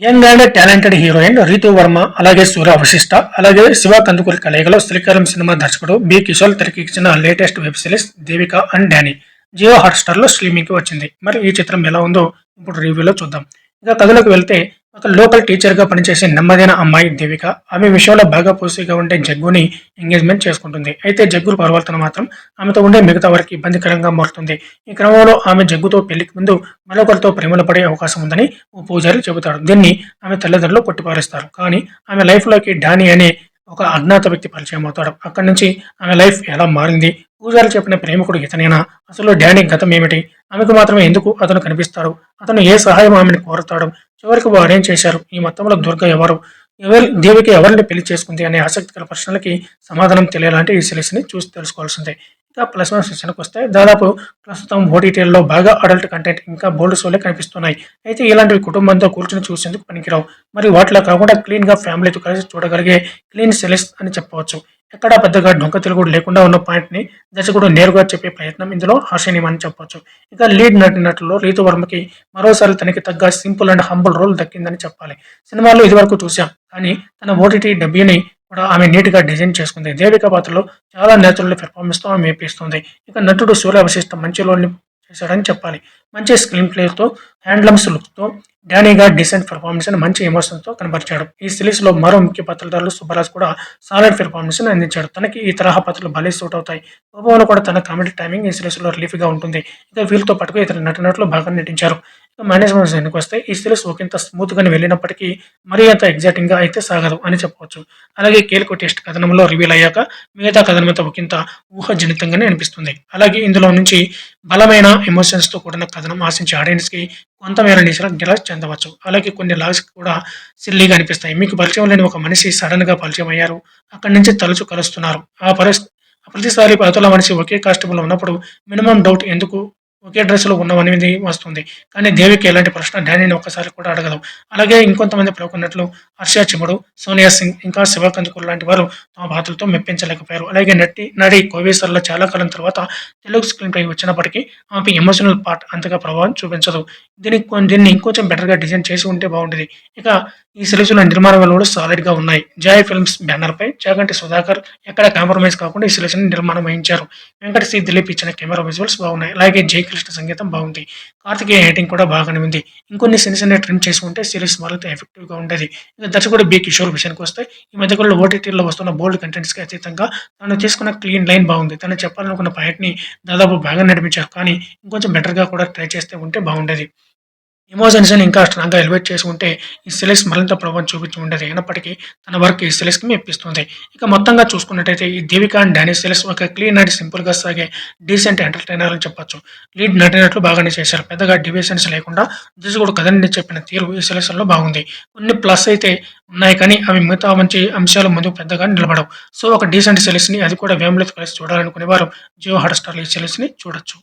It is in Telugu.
Young and talented heroine Ritu Varma, అలాగే సూర్య వశిష్ఠ, అలాగే శివ కందుకూరి కలయికలో శ్రీకారం సినిమా దర్శకుడు బి కిషోర్ తెరకెక్కించిన latest web series Devika and Danny Jio Hotstar లో స్ట్రీమింగ్ కి వచ్చింది. మరి ఈ చిత్రం ఎలా ఉందో ఇప్పుడు రివ్యూలో చూద్దాం. ఇక కథలోకి వెళ్తే, ఒక లోకల్ టీచర్ గా పనిచేసే నెమ్మదైన అమ్మాయి దేవిక ఆమె విషయంలో బాగా పూసీగా ఉండే జగ్గుని ఎంగేజ్మెంట్ చేసుకుంటుంది. అయితే జగ్గు ప్రవర్తన మాత్రం ఆమెతో ఉండే మిగతా వారికి ఇబ్బందికరంగా మారుతుంది. ఈ క్రమంలో ఆమె జగ్గుతో పెళ్లికి ముందు మరొకరితో ప్రేమలో పడే అవకాశం ఉందని ఓ పూజారి చెబుతాడు. దీన్ని ఆమె తల్లిదండ్రులు కొట్టిపారేస్తారు. కానీ ఆమె లైఫ్ లోకి డానీ అనే ఒక అజ్ఞాత వ్యక్తి పరిచయం అవుతాడు. అక్కడి నుంచి ఆమె లైఫ్ ఎలా మారింది, పూజారి చెప్పిన ప్రేమికుడు ఇతనేనా, అసలు డానీ గతం ఏమిటి, ఆమెకు మాత్రమే ఎందుకు అతను కనిపిస్తాడు, అతను ఏ సహాయం ఆమెను కోరుతాడు, చివరికి వారేం చేశారు, ఈ మొత్తంలో దుర్గ ఎవరు, దేవికి ఎవరిని పెళ్లి చేసుకుంది అనే ఆసక్తికర ప్రశ్నలకి సమాధానం తెలియాలంటే ఈ సిరీస్ ని చూసి తెలుసుకోవాల్సిందే. ఇంకా ప్లస్ వన్ సెషన్కి వస్తే, దాదాపు ప్రస్తుతం ఓటీటీల్లో బాగా అడల్ట్ కంటెంట్ ఇంకా బోల్డ్ షోలే కనిపిస్తున్నాయి. అయితే ఇలాంటివి కుటుంబంతో కూర్చుని చూసేందుకు పనికిరావు. మరి వాటిలో కాకుండా క్లీన్ గా ఫ్యామిలీతో కలిసి చూడగలిగే క్లీన్ సిరీస్ అని చెప్పవచ్చు. ఎక్కడా పెద్దగా డొంక తిరుగుడు లేకుండా ఉన్న పాయింట్ ని దర్శకుడు నేరుగా చెప్పే ప్రయత్నం ఇందులో హర్షణీయమని చెప్పొచ్చు. ఇక లీడ్ నటినట్లో రీతు వర్మకి మరోసారి తనకి తగ్గ సింపుల్ అండ్ హంబుల్ రోల్ దక్కిందని చెప్పాలి. సినిమాల్లో ఇదివరకు చూశాం, కానీ తన ఓటీటీ డెబ్యూని కూడా ఆమె నీట్ గా డిజైన్ చేసుకుంది. దేవిక పాత్రలో చాలా నేచురల్ పెర్ఫార్మెన్స్ తో ఆమె మెప్పిస్తుంది. ఇక నటుడు సూర్య వశిష్ఠ మంచి రోల్ ని చేశాడని చెప్పాలి. మంచి స్క్రీన్ ప్లేతో, హ్యాండ్లమ్స్ లుక్ తో డానీగా డీసెంట్ పెర్ఫార్మెన్స్ అని మంచి ఎమోషన్స్ తో కనబరిచాడు. ఈ సిరీస్ లో మరో ముఖ్య పాత్రధారులు సుబ్బరాజ్ కూడా సాలిడ్ పెర్ఫార్మెన్స్ ని అందించాడు. తనకి ఈ తరహా పాత్రలు భలే సూట్ అవుతాయి. ఓబోలో కూడా తన కామెడీ టైమింగ్ ఈ సిరీస్ లో రిలీఫ్ గా ఉంటుంది. ఇక వీళ్ళతో పాటుగా ఇతర నటులు బాగా నటించారు. ఇక మేనేజ్మెంట్ విషయానికి వస్తే, ఈ సిరీస్ ఒకంత స్మూత్ గానే వెళ్ళినప్పటికీ మరీ అంత ఎగ్జైటింగ్ గా అయితే సాగదు అని చెప్పవచ్చు. అలాగే కీలక టెస్ట్ కథనంలో రివీల్ అయ్యాక మిగతా కథనమంతా ఒకంత ఊహాజనితంగానే అనిపిస్తుంది. అలాగే ఇందులో నుంచి బలమైన ఎమోషన్స్ తో కూడిన కథనం ఆశించే ఆడియన్స్ కి కొంతమేర నిరాశ చెందవచ్చు. అలాగే కొన్ని లాగ్స్ కూడా సిల్లీగా అనిపిస్తాయి. మీకు పరిచయం లేని ఒక మనిషి సడన్ గా పరిచయం అయ్యారు, అక్కడి నుంచి తరచు కలుస్తున్నారు, ప్రతిసారి అవతల మనిషి ఒకే కాస్ట్యూమ్ లో ఉన్నప్పుడు మినిమం డౌట్ ఎందుకు ఒకే డ్రెస్ లో ఉన్నామనేది వస్తుంది. కానీ దేవికి ఎలాంటి ప్రశ్న డానీని ఒక్కసారి కూడా అడగదు. అలాగే ఇంకొంతమంది పేర్కొన్నట్లు హర్ష చిముడు, సోనియా సింగ్, ఇంకా శివ కందుకూర్ లాంటి వారు తమ పాత్రలతో మెప్పించలేకపోయారు. అలాగే నడి కోవేశ్వర్ల చాలా కాలం తర్వాత తెలుగు స్క్రీన్ పై వచ్చినప్పటికీ ఆమె ఎమోషనల్ పార్ట్ అంతగా ప్రభావం చూపించదు. దీన్ని ఇంకొంచెం బెటర్ గా డిజైన్ చేసి ఉంటే బాగుండేది. ఇక ఈ సిరీస్ లో నిర్మాణ విలువలు సాలిడ్ గా ఉన్నాయి. జాయ్ ఫిల్మ్స్ బ్యానర్ పై చాగంటి సుధాకర్ ఎక్కడ కాంప్రమైజ్ కాకుండా ఈ సిరీస్ ని నిర్మాణం వహించారు. వెంకట సి దిలీప్ ఇచ్చిన కెమెరా విజువల్స్ బాగున్నాయి. అలాగే జై కృష్ణ సంగీతం బాగుంది. కార్తికేయ ఎడిటింగ్ కూడా బాగానే ఉంది. ఇంకొన్ని చిన్న ట్రిమ్ చేసి ఉంటే సిరీస్ మరింత ఎఫెక్టివ్ గా ఉండేది. ఇక దర్శకుడు బి కిషోర్ విషయానికి వస్తే, ఈ మధ్యకాలంలో ఓటీటీలో వస్తున్న బోల్డ్ కంటెంట్స్ కి అతీతంగా తను చేసుకున్న క్లీన్ లైన్ బాగుంది. తను చెప్పాలనుకున్న పాయింట్ ని దాదాపు బాగా నడిపించారు. కానీ ఇంకొంచెం బెటర్ గా కూడా ట్రై చేస్తే ఉంటే బాగుండేది. ఎమోషన్స్ ని ఇంకా స్ట్రాంగ్ గా ఎలివేట్ చేసి ఉంటే ఈ సిరీస్ మరింత ప్రభావం చూపించి ఉండేది. అయినప్పటికీ తన వర్క్ ఈ సిరీస్ కి మెప్పిస్తుంది. ఇక మొత్తంగా చూసుకున్నట్టయితే, ఈ దేవిక అండ్ డానీ సిరీస్ ఒక క్లీన్ అండ్ సింపుల్ గా సాగే డీసెంట్ ఎంటర్టైనర్ అని చెప్పొచ్చు. లీడ్ నటినట్లు బాగానే చేశారు. పెద్దగా డివియేషన్స్ లేకుండా దర్శకుడు కథని చెప్పిన తీరు ఈ సిరీస్ లో బాగుంది. కొన్ని ప్లస్ అయితే ఉన్నాయి, కానీ అవి మిగతా మంచి అంశాలు ముందుకు పెద్దగా నిలబడవు. సో ఒక డీసెంట్ సిరీస్ ని, అది కూడా ఫ్యామిలీతో కలిసి చూడాలనుకునే వారు జియో హాట్‌స్టార్ ఈ సిరీస్ ని చూడొచ్చు.